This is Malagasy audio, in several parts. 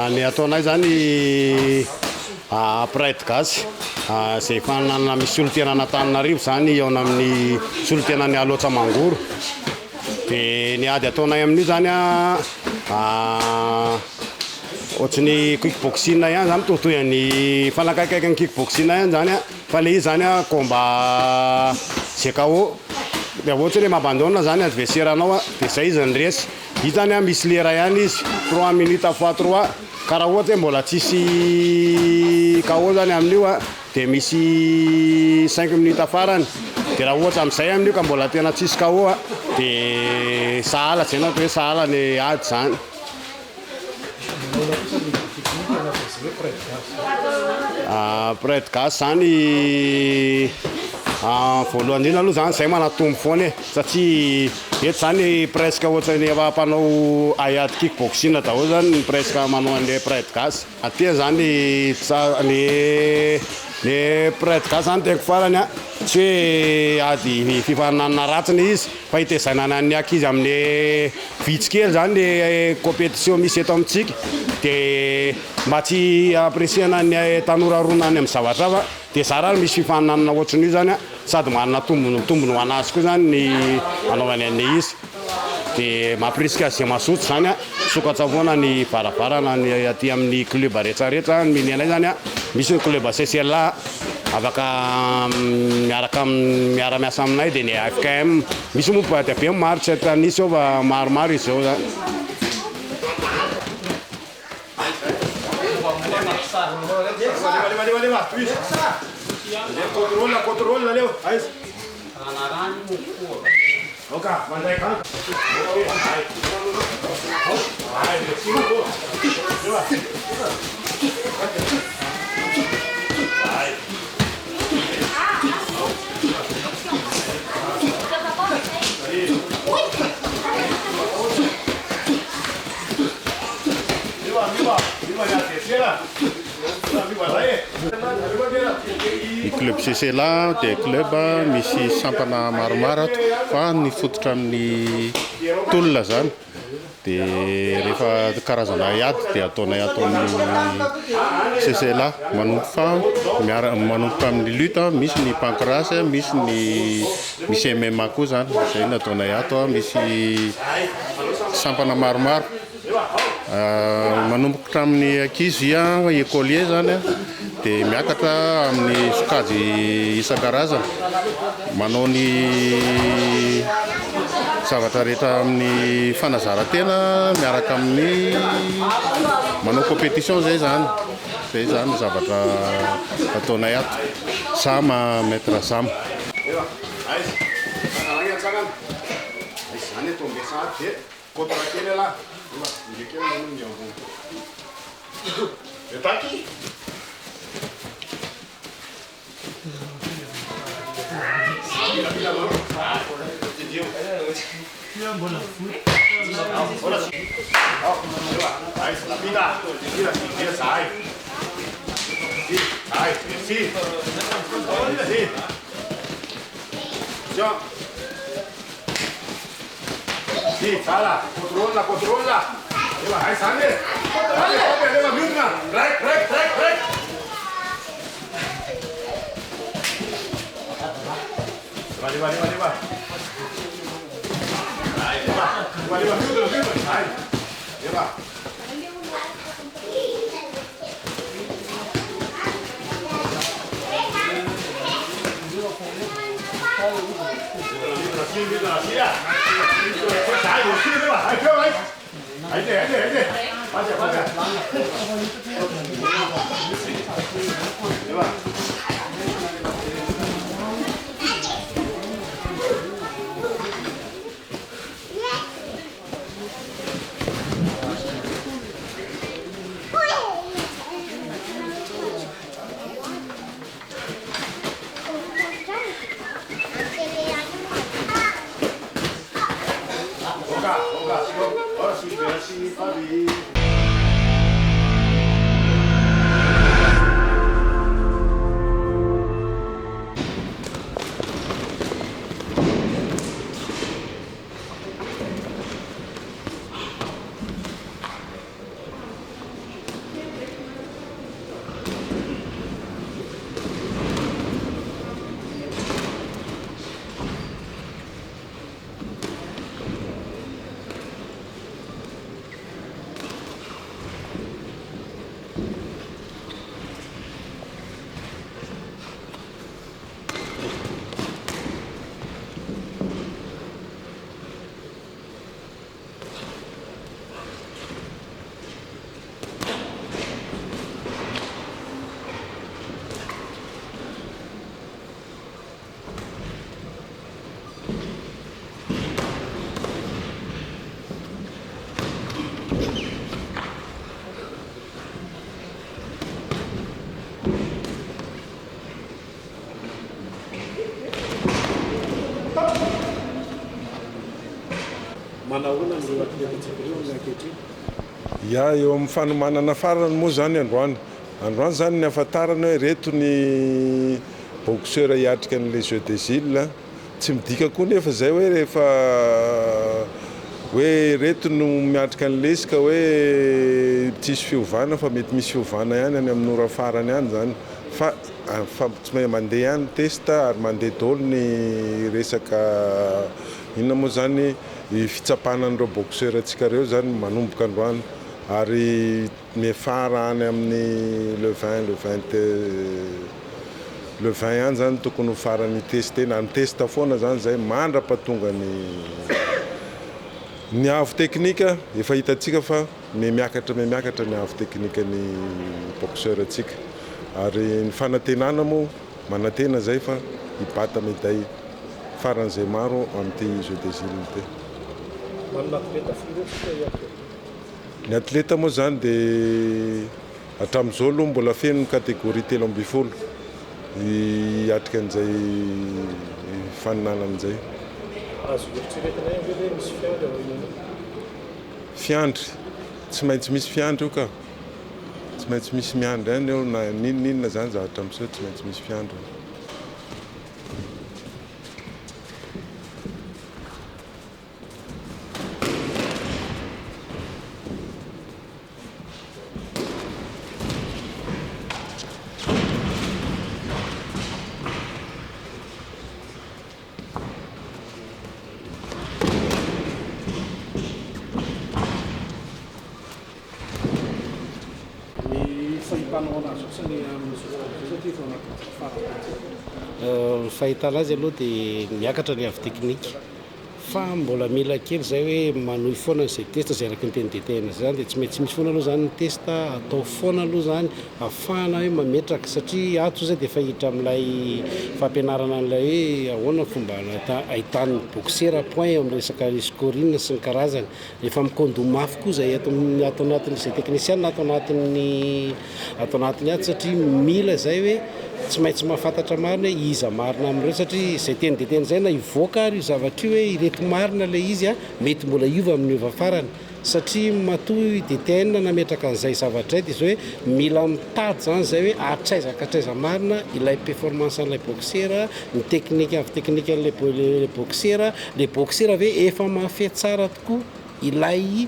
Ny ataonay zany prête gasy zay fanana misy solotena an'Antananarivo zany eo amin'ny solotena ny Aloatsa Mangoro. Dia ny ady ataonay amin'io zany ohatry ny kickboxing ihany zany totoy ny fanakaikaiky ny kickboxing ihany zany fa le izy zany combat ZKO. Dia ohatry hoe mabandona zany adversaire anao dia zay izy ndresy. Izy zany misy lera ihany izy 3 minutes fois 3 karaha ohatry hoe mbola tsisy KO zany amin'io dia misy 5 minutes farany. Dia raha ohatry amin'izay amin'io ka mbola tena tsisy KO dia sahala zay na hoe sahala ny ady zany. Prête gasy zany voalohany indrindra aloha zany zay manatombo foana satria eto zany presque ohatry ny efa mpanao ady kickboxing daholo zany presque manao an'ilay prête gasy. Aty zany ny prête gasy zany teko farany tsy hoe ady fifaninana ratsiny izy fa hitaizana ny ankizy amin'ny vitsikely zany ny compétition misy eto amintsika dia mba tsy appréciena ny tanora ronany amin'ny zavatra fa dia zara misy fifaninana ohatrin'io zany sady manana tombony ho anazy koa zany ny anaovany an'ilay izy. Dia mampirisika azy masotro zany sokatra foana ny varavarana ny aty amin'ny club rehetrarehetra miny anay zany misy ny club CCL afaka miara-miasa aminay dia ny AFKM misy moa boîte be marotra tanisy eo fa maromaro izy eo zany. Contrôle leo. Oka, mandai kan. Ny club CCLA dia club misy sampana maromaro fa ny fototra amin'ny tolona zany. Dia rehefa karazana ady dia ataonay ato amin'ny CCLA manomboka amin'ny lutte misy ny pancrace misy MMA koa zany zay ny ataonay ato misy sampana maromaro. Manomboka amin'ny ankizy écolier zany dia miakatra amin'ny sokajy isan-karazany manao ny zavatra rehetra amin'ny fanazarantena miaraka amin'ny manao compétition zay zany zavatra ataonay ato sama maître sama. Controlla. Vai, Sane. Leva Milton. Break. Vai. Leva Milton. Vai. Leva. Ora si vede, Manahoana ny atletika ireo ny ankehitriny? Ia eo amin'ny fanomanana farany moa zany androany zany ny ahafantarana hoe reto ny boxeur hiatrika an'le Jeux des Îles tsy midika koa nefa zay hoe rehefa hoe reto no miatrika an'lesika hoe tsisy fiovana fa mety misy fiovana ihany any amin'ny ora farany ihany zany fa tsy mahay mandeha ihany testa ary mandeha daholo ny resaka inona moa zany fitsapanan'ireo boxeur antsika reo zany manomboka androany ary mefara any amin'ny le 20 ihany zany tokony ho farany testena ny testa foana zany zay mandra-pahatonga ny avo teknika efa hitantsika fa miakatra ny avo teknika ny boxeur atsika ary ny fanantenana moa manantena zay fa hibata médaille faran'izay maro amin'ity Jeux des Îles ty. Ny atleta moa zany dia hatramin'izao aloha mbola feno ny kategoria 3-12 hiatrika an'izay faninana an'izay. Fiandry tsy maintsy misy fiandry io ka tsy maintsy misy miandry ihany eo na ninona zany zavatra amin'izao tsy maintsy misy fiandry. Fahitana azy aloha dia miakatra ny avo teknika fa mbola mila kely zay hoe manohy foana izay testa zay araky ny tenidetehana zany dia tsy maintsy misy foana aloha zany ny testa atao foana aloha zany ahafahana hoe mametraka satria ato zay dia efa hiditra amin'ilay fampianarana an'ilay hoe ahoana fomba ahitan'ny boxeur point eo amin'ny resaka scoring sy ny karazany rehefa mikondo mafy koa zay ato anatin'izay teknisianina ato anatin'ny ato satria mila zay hoe tsy maintsy mahafantatra marina hoe iza marina amin'ireo satria izay tenidetena zay na hivoaka ary zavatra io hoe ireto marina le izy mety mbola iova amin'ny ova farany satria matoa DTN nametraka an'izay zavatra dia zao hoe mila mitady zany zay hoe atraiza marina ilay performance an'ilay boxeur ny teknika avy teknika an'ilay boxeur le boxeur ve efa mahafehy tsara tokoa ilay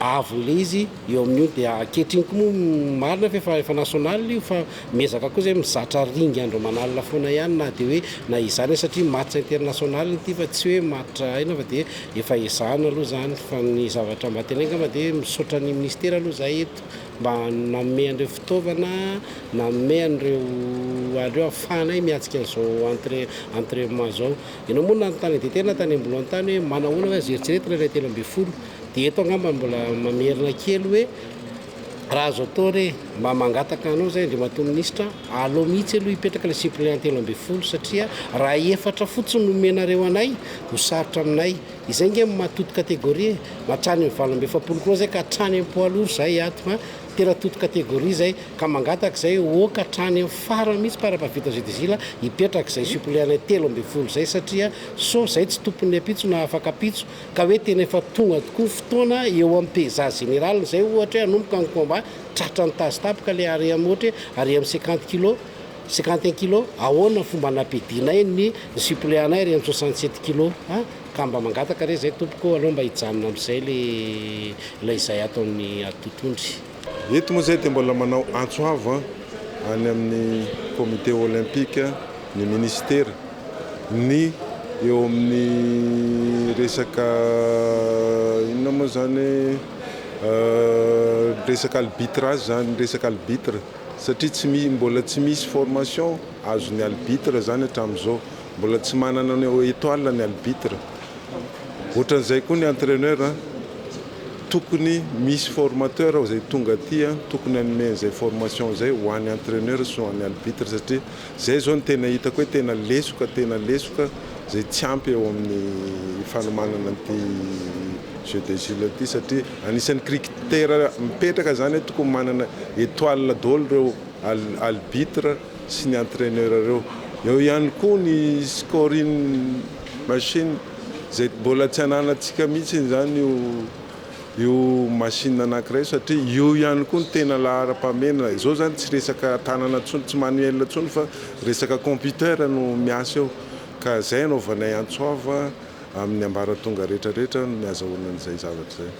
avo le izy eo amin'io dia ankehitriny koa moa marina fa efa national io fa mezaka koa zay mizatra ringy andro manalina foana ihany na dia hoe na izany satria match international ity fa tsy hoe match aina fa dia efa ezahana aloha zany fa ny zavatra mba tenenga ma dia misaotra ny ministera aloha zay eto mba nanome an'ireo fitaovana nanome an'ireo afahana miatsika an'izao entraînement zao ianao moa na tany detena tany amboloany tany hoe manahoana hoe azeritseretina ilay 13 dia eto angamba mbola mamerina kely hoe raha azo atao re mba mangataka anao zay andriamatoa minisitra alao mihitsy aloha hipetraka ilay suppléant 13 satria raha efatra fotsiny nomenareo anay ho sarotra aminay izay nge matoto kategoria mahatrany ny 27 koa zay ka hatrany amin'ny poids lourd zay ato tena toto kategoria zay ka mangataka zay oka hatrany amin'ny farany mihitsy para-pavita Jeux des Îles hipetraka izay suppléant 13 zay satria zay tsy tompon'ny apitso na afaka apitso ka hoe tena efa tonga tokoa fotoana eo amin'ny paysage général zay ohatra hoe anomboka ny combat tratra ny tazotapoka le ary amin'ny ohatra ary amin'ny 51 kg ahoana fomba nampidinay ny suppléant nay ary amin'ny 67 kg ka mba mangataka re zay tompoko aloha mba hijanona amin'izay ilay izay ataon'ny atotondry. Eto moa zay dia mbola manao antsoavo any amin'ny comité olympique ny ministera ny eo amin'ny resaka inona moa zany resaka arbitrage zany resaka arbitre satria mbola tsy misy formation azon'ny arbitre zany hatramin'izao mbola tsy manana ny étoile ny arbitre ohatran'izay koa ny entraîneur tokony misy formateur zay tonga aty tokony anome zay formation zay ho an'ny entraîneur sy ho an'ny arbitre satria zay zao ny tena hitako hoe tena lesoka zay tsy ampy eo amin'ny fanomanana an'ity Jeux des Îles ity satria anisan'ny critère mipetraka zany hoe tokony manana étoile daholo reo arbitre sy ny entraîneur reo eo ihany koa ny scoring machine zay mbola tsy ananantsika mihitsy zany io machine anankiray satria io ihany koa ny tena lahara-pamenana izao zany tsy resaka tanana ntsony tsy manuel ntsony fa resaka computer no miasa eo ka zay anaovanay antsoava amin'ny ambaratonga rehetrarehetra no miazahoana an'izay zavatra zay.